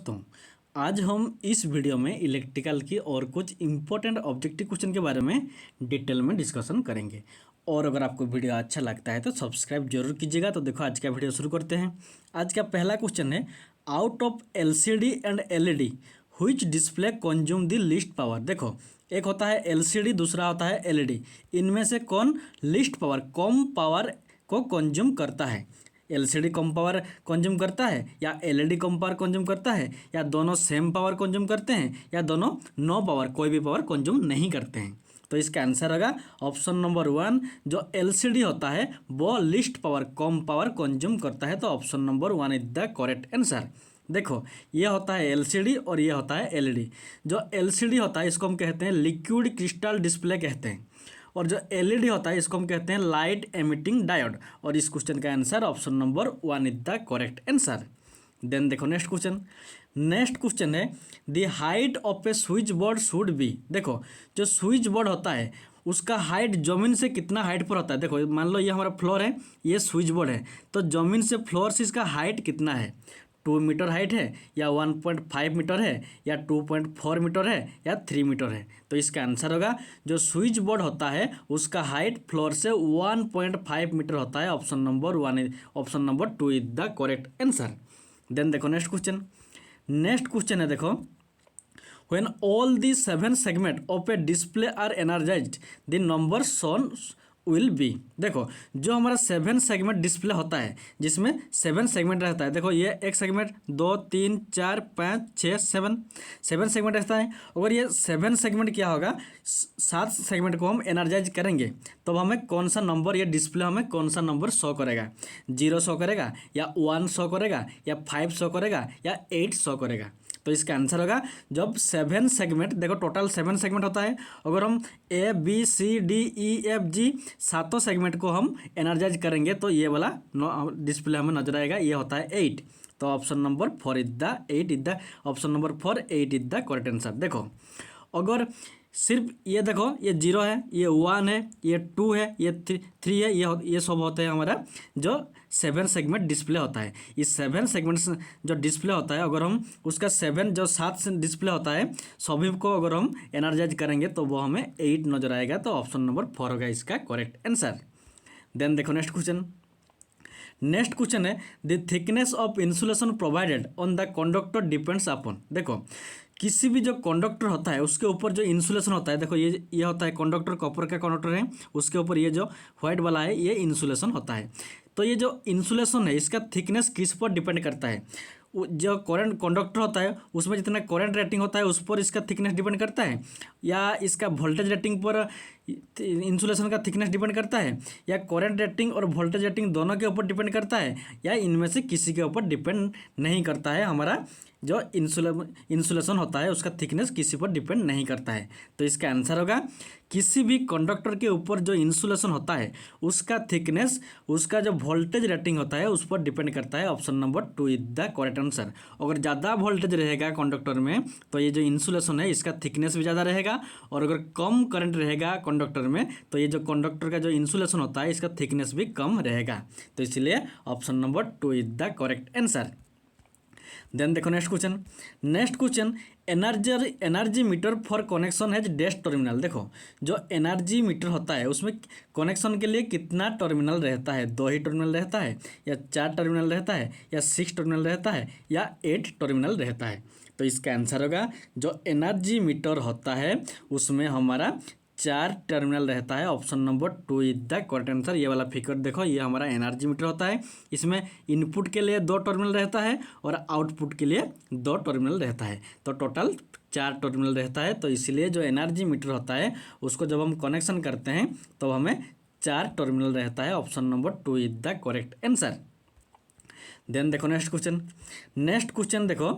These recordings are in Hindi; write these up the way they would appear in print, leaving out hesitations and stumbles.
दोस्तों, आज हम इस वीडियो में इलेक्ट्रिकल की और कुछ इम्पोर्टेंट ऑब्जेक्टिव क्वेश्चन के बारे में डिटेल में डिस्कशन करेंगे। और अगर आपको वीडियो अच्छा लगता है तो सब्सक्राइब जरूर कीजिएगा। तो देखो आज का वीडियो शुरू करते हैं। आज का पहला क्वेश्चन है, out of LCD and LED which display consume the least power. देखो, एक होता है एलसीडी, दूसरा होता है एलईडी। इनमें से कौन लीस्ट पावर, कम पावर को कंज्यूम करता है? एलसीडी कम पावर कंज्यूम करता है या एलईडी कम पावर कंज्यूम करता है, या दोनों सेम पावर कंज्यूम करते हैं, या दोनों नो पावर, कोई भी पावर कंज्यूम नहीं करते हैं? तो इसका आंसर होगा ऑप्शन नंबर 1, जो एलसीडी होता है वो लीस्ट पावर, कम पावर कंज्यूम करता है। तो option number 1 is the correct answer. देखो, ये होता है एलसीडी और ये होता है एलईडी। जो एलसीडी होता है इसको हम कहते हैं लिक्विड क्रिस्टल डिस्प्ले कहते हैं, और जो एलईडी होता है इसको हम कहते हैं लाइट एमिटिंग डायोड। और इस क्वेश्चन का answer option number 1 is the correct answer. Then देखो नेक्स्ट क्वेश्चन। नेक्स्ट क्वेश्चन है, the height of a switch board should be. देखो, जो स्विच बोर्ड होता है उसका हाइट जमीन से कितना हाइट पर होता है? देखो, मान लो ये हमारा फ्लोर है, ये स्विच बोर्ड है, तो जमीन से फ्लोर से इसका हाइट कितना है? 2 मीटर हाइट है, या 1.5 मीटर है, या 2.4 मीटर है, या 3 मीटर है? तो इसका आंसर होगा, जो स्विच बोर्ड होता है उसका हाइट फ्लोर से 1.5 मीटर होता है। Option number 1, option number 2 is the correct answer. Then देखो नेक्स्ट क्वेश्चन। नेक्स्ट क्वेश्चन है, देखो, when all the 7 segment of a display are energized the number shown will be. देखो, जो हमारा 7 सेगमेंट डिस्प्ले होता है जिसमें 7 सेगमेंट रहता है। देखो, ये एक सेगमेंट, 2, 3, 4, 5, 6, 7 सेगमेंट रहता है। अगर ये 7 सेगमेंट क्या होगा, 7 सेगमेंट को हम एनर्जाइज करेंगे तो हमें कौन सा नंबर, ये डिस्प्ले हमें कौन सा नंबर शो करेगा? 0 शो करेगा, या 1 शो करेगा, या 5 शो करेगा, या 8 शो करेगा? तो इसका आंसर होगा, जब 7 सेगमेंट, देखो टोटल 7 सेगमेंट होता है, अगर हम A B C D E F G 7 segment को हम एनर्जाइज करेंगे तो ये वाला डिस्प्ले हमें नजर आएगा, ये होता है 8। तो option number 4 is the 8 is the option number 4 8 is the correct answer. देखो, अगर सिर्फ ये देखो, ये 0 है, ये 1 है, ये 2 है, ये 3 है, ये सब होते हैं हमारा जो 7 सेगमेंट डिस्प्ले होता है। इस 7 सेगमेंट जो डिस्प्ले होता है, अगर हम उसका 7 डिस्प्ले होता है सभी को अगर हम एनर्जाइज करेंगे तो वो हमें 8 नजर आएगा। तो ऑप्शन नंबर 4 होगा इसका करेक्ट आंसर। देन देखो नेक्स्ट क्वेश्चन। नेक्स्ट क्वेश्चन है, the thickness of insulation provided on the conductor depends upon. देखो, किसी भी जो कंडक्टर होता है उसके ऊपर जो इंसुलेशन होता है, देखो ये होता है कंडक्टर, कॉपर का कंडक्टर है, उसके ऊपर ये जो व्हाइट वाला है ये इंसुलेशन होता है। तो ये जो इंसुलेशन है इसका थिकनेस किस पर डिपेंड करता है? जो करंट कंडक्टर होता है उसमें जितना करंट रेटिंग होता है उस पर इसका थिकनेस डिपेंड करता है, या इसका वोल्टेज रेटिंग पर इंसुलेशन का थिकनेस डिपेंड करता है, या करंट रेटिंग और वोल्टेज रेटिंग दोनों के ऊपर डिपेंड करता है, या इनमें से किसी के ऊपर डिपेंड नहीं करता है? हमारा जो इंसुलेशन होता है उसका थिकनेस किसी पर डिपेंड नहीं करता है। तो इसका आंसर होगा, किसी भी कंडक्टर के ऊपर जो इंसुलेशन होता है उसका थिकनेस उसका जो वोल्टेज रेटिंग होता है उस पर डिपेंड करता है। Option number 2 is the correct answer. अगर ज़्यादा वोल्टेज रहेगा कंडक्टर में तो ये जो इंसुलेशन है इसका थिकनेस भी ज़्यादा रहेगा, और अगर कम करंट रहेगा कंडक्टर में तो ये जो कंडक्टर का जो इंसुलेशन होता है इसका थिकनेस भी कम रहेगा। तो इसलिए option number 2 is the correct answer. Then देखो next question. Next question, energy meter for connection has dash terminal. देखो, जो एनर्जी मीटर होता है उसमें कनेक्शन के लिए कितना टर्मिनल रहता है? 2 ही टर्मिनल रहता है, या 4 टर्मिनल रहता है, या 6 टर्मिनल रहता है, या 8 टर्मिनल रहता है? तो इसका आंसर होगा, जो एनर्जी मीटर होता है उसमें हमारा 4 टर्मिनल रहता है। Option number 2 is the correct answer. ये वाला फिगर देखो, ये हमारा एनर्जी मीटर होता है, इसमें इनपुट के लिए 2 टर्मिनल रहता है और आउटपुट के लिए 2 टर्मिनल रहता है। तो टोटल 4 टर्मिनल रहता है। तो इसलिए जो एनर्जी मीटर होता है उसको जब हम कनेक्शन करते हैं तो हमें 4 टर्मिनल रहता है। Option number 2 is the correct answer. Then देखो नेक्स्ट क्वेश्चन। नेक्स्ट क्वेश्चन देखो,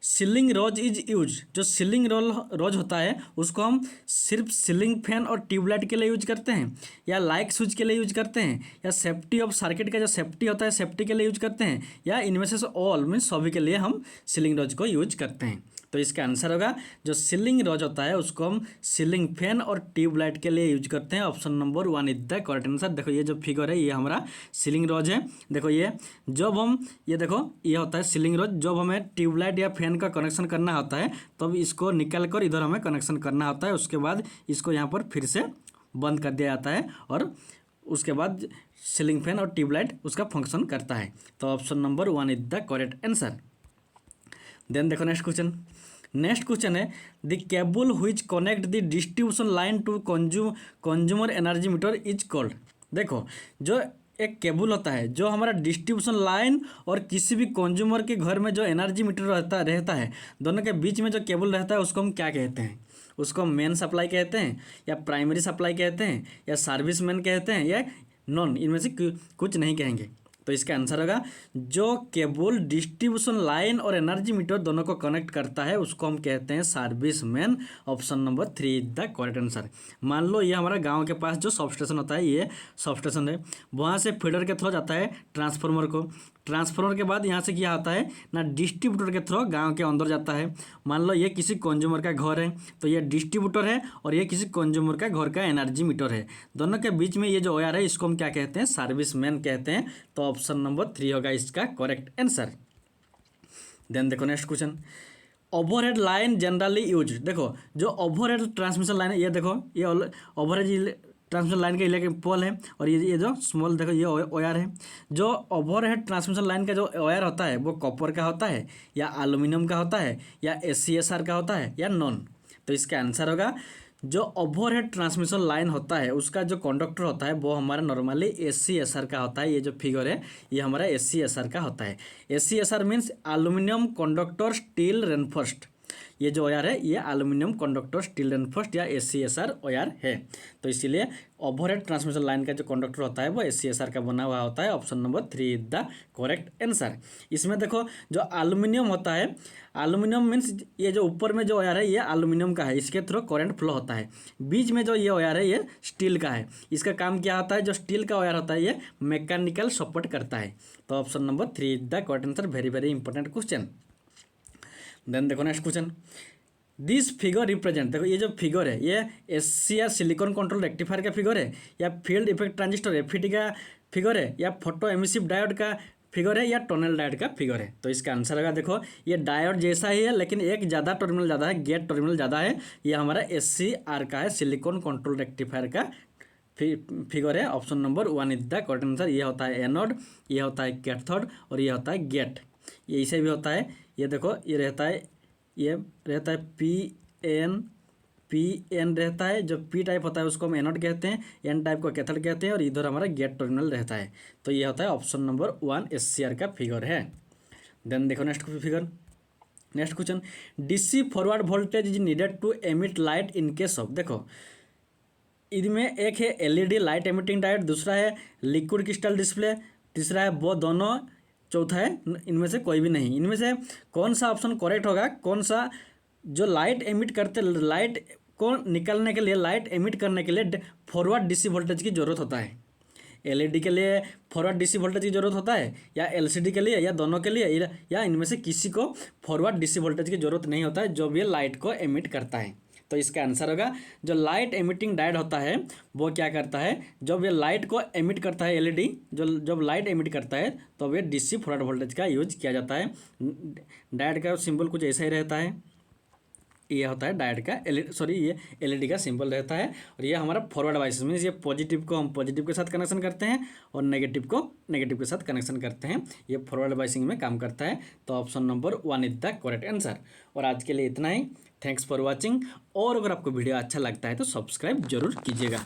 सीलिंग रोज इज यूज। जो सीलिंग रोज होता है उसको हम सिर्फ सीलिंग फैन और ट्यूबलाइट के लिए यूज करते हैं, या लाइट स्विच के लिए यूज करते हैं, या सेफ्टी ऑफ सर्किट का जो सेफ्टी होता है सेफ्टी के लिए यूज करते हैं, या इनमें से ऑल मीन सभी के लिए हम सीलिंग रोज को यूज करते हैं? तो इसका आंसर होगा, जो सीलिंग रोज होता है उसको हम सीलिंग फैन और ट्यूबलाइट के लिए यूज करते हैं। Option number 1 is the correct answer. देखो, ये जो फिगर है ये हमारा सीलिंग रोज है। देखो, ये जब हम ये देखो ये होता है सीलिंग रोज, जब हमें ट्यूबलाइट या फैन लाइन का कनेक्शन करना होता है तब इसको निकाल कर इधर हमें कनेक्शन करना होता है। उसके बाद इसको यहाँ पर फिर से बंद कर दिया जाता है और उसके बाद सीलिंग फैन और ट्यूबलाइट उसका फंक्शन करता है। तो option number 1 is the correct answer. Then देखो नेक्स्ट क्वेश्चन। नेक्स्ट क्वेश्चन है the cable which connect the distribution line to consumer energy meter is called. देखो जो एक केबल होता है जो हमारा डिस्ट्रीब्यूशन लाइन और किसी भी कंज्यूमर के घर में जो एनर्जी मीटर रहता है दोनों के बीच में जो केबल रहता है उसको हम क्या कहते हैं? उसको हम मेन सप्लाई कहते हैं या प्राइमरी सप्लाई कहते हैं या सर्विस मैन कहते हैं या नॉन, इनमें से कुछ नहीं कहेंगे। तो इसका आंसर होगा जो केबल डिस्ट्रीब्यूशन लाइन और एनर्जी मीटर दोनों को कनेक्ट करता है उसको हम कहते हैं service man. Option number 3 is the correct answer. मान लो ये हमारा गांव के पास जो सब स्टेशन होता है ये सब स्टेशन है, वहाँ से फीडर के थ्रू जाता है ट्रांसफार्मर को, ट्रांसफार्मर के बाद यहाँ से क्या होता है ना डिस्ट्रीब्यूटर के थ्रू गांव के अंदर जाता है। मान लो ये किसी कंज्यूमर का घर है तो ये डिस्ट्रीब्यूटर है और ये किसी कंज्यूमर का घर का एनर्जी मीटर है, दोनों के बीच में ये जो वायर है इसको हम क्या कहते हैं? सर्विस मैन कहते हैं। तो ऑप्शन नंबर 3 होगा इसका करेक्ट आंसर। देन देखो next question. Overhead line generally use. देखो जो ओवरहेड ट्रांसमिशन लाइन है ये देखो ये ओवरहेड ट्रांसमिशन लाइन का इलेक्ट्रिक पोल है और ये जो स्मॉल देखो ये वायर है। जो ओवरहेड ट्रांसमिशन लाइन का जो वायर होता है वो कॉपर का होता है या एल्यूमिनियम का होता है या ACSR का होता है या नॉन। तो इसका आंसर होगा जो ओवरहेड ट्रांसमिशन लाइन होता है उसका जो कंडक्टर होता है वो हमारा नॉर्मली ACSR का होता है। ये जो फिगर है ये हमारा ACSR का होता है। ACSR means aluminium conductor steel reinforced. ये जो वायर है ये एल्यूमिनियम कंडक्टर स्टील रेनफोर्स्ड या ACSR वायर है। तो इसीलिए ओवरहेड ट्रांसमिशन लाइन का जो कंडक्टर होता है वो ACSR का बना हुआ होता है। Option number 3 is the correct answer. इसमें देखो जो एल्यूमिनियम होता है, एल्यूमिनियम मीन्स ये जो ऊपर में जो वायर है ये एल्यूमिनियम का है, इसके थ्रू करंट फ्लो होता है। बीच में जो ये वायर है ये स्टील का है, इसका काम क्या होता है? जो स्टील का वायर होता है ये मैकेनिकल सपोर्ट करता है। तो option number 3 is the correct answer. Very very important question. Then देखो next question. This figure represent. देखो ये जो फिगर है ये SCR सिलिकॉन कंट्रोल रेक्टिफायर का फिगर है या फील्ड इफेक्ट ट्रांजिस्टर FET का फिगर है या फोटो एमिसिव डायोड का फिगर है या टनल डायोड का फिगर है। तो इसका आंसर होगा देखो ये डायोड जैसा ही है लेकिन एक ज़्यादा टर्मिनल ज़्यादा है, गेट टर्मिनल ज़्यादा है। ये हमारा SCR का है, सिलिकॉन कंट्रोल रेक्टिफायर का फिगर है। Option number 1 is the correct answer. ये होता है एनोड, ये होता है कैथोड और ये होता है गेट। ये इसे भी होता है, ये देखो ये रहता है PN रहता है। जो P टाइप होता है उसको हम एनोड कहते हैं, N टाइप को कैथोड कहते हैं और इधर हमारा गेट टर्मिनल रहता है। तो ये होता है ऑप्शन नंबर 1 SCR का फिगर है। देन देखो next figure. Next question. DC forward voltage is needed to emit light in case of. देखो इनमें एक है LED लाइट एमिटिंग डायोड, दूसरा है लिक्विड क्रिस्टल डिस्प्ले, तीसरा है वो दोनों, चौथा है इनमें से कोई भी नहीं। इनमें से कौन सा ऑप्शन करेक्ट होगा? कौन सा जो लाइट एमिट करते, लाइट को निकलने के लिए, लाइट एमिट करने के लिए फॉरवर्ड DC वोल्टेज की ज़रूरत होता है। LED के लिए फॉरवर्ड DC वोल्टेज की ज़रूरत होता है या LCD के लिए या दोनों के लिए या इनमें से किसी को फॉरवर्ड DC वोल्टेज की ज़रूरत नहीं होता है जब ये लाइट को एमिट करता है। तो इसका आंसर होगा जो लाइट एमिटिंग डायोड होता है वो क्या करता है? जब ये लाइट को एमिट करता है LED, जब लाइट एमिट करता है तो ये DC फॉरवर्ड वोल्टेज का यूज किया जाता है। डायोड का सिंबल कुछ ऐसा ही रहता है, ये होता है डायोड का ये LED का सिंबल रहता है और ये हमारा फॉरवर्ड बायस मीन्स ये पॉजिटिव को हम पॉजिटिव के साथ कनेक्शन करते हैं और नेगेटिव को नेगेटिव के साथ कनेक्शन करते हैं। ये फॉरवर्ड बायसिंग में काम करता है। तो option number 1 is the correct answer. और आज के लिए इतना ही। Thanks for watching. और अगर आपको वीडियो अच्छा लगता है तो सब्सक्राइब जरूर कीजिएगा।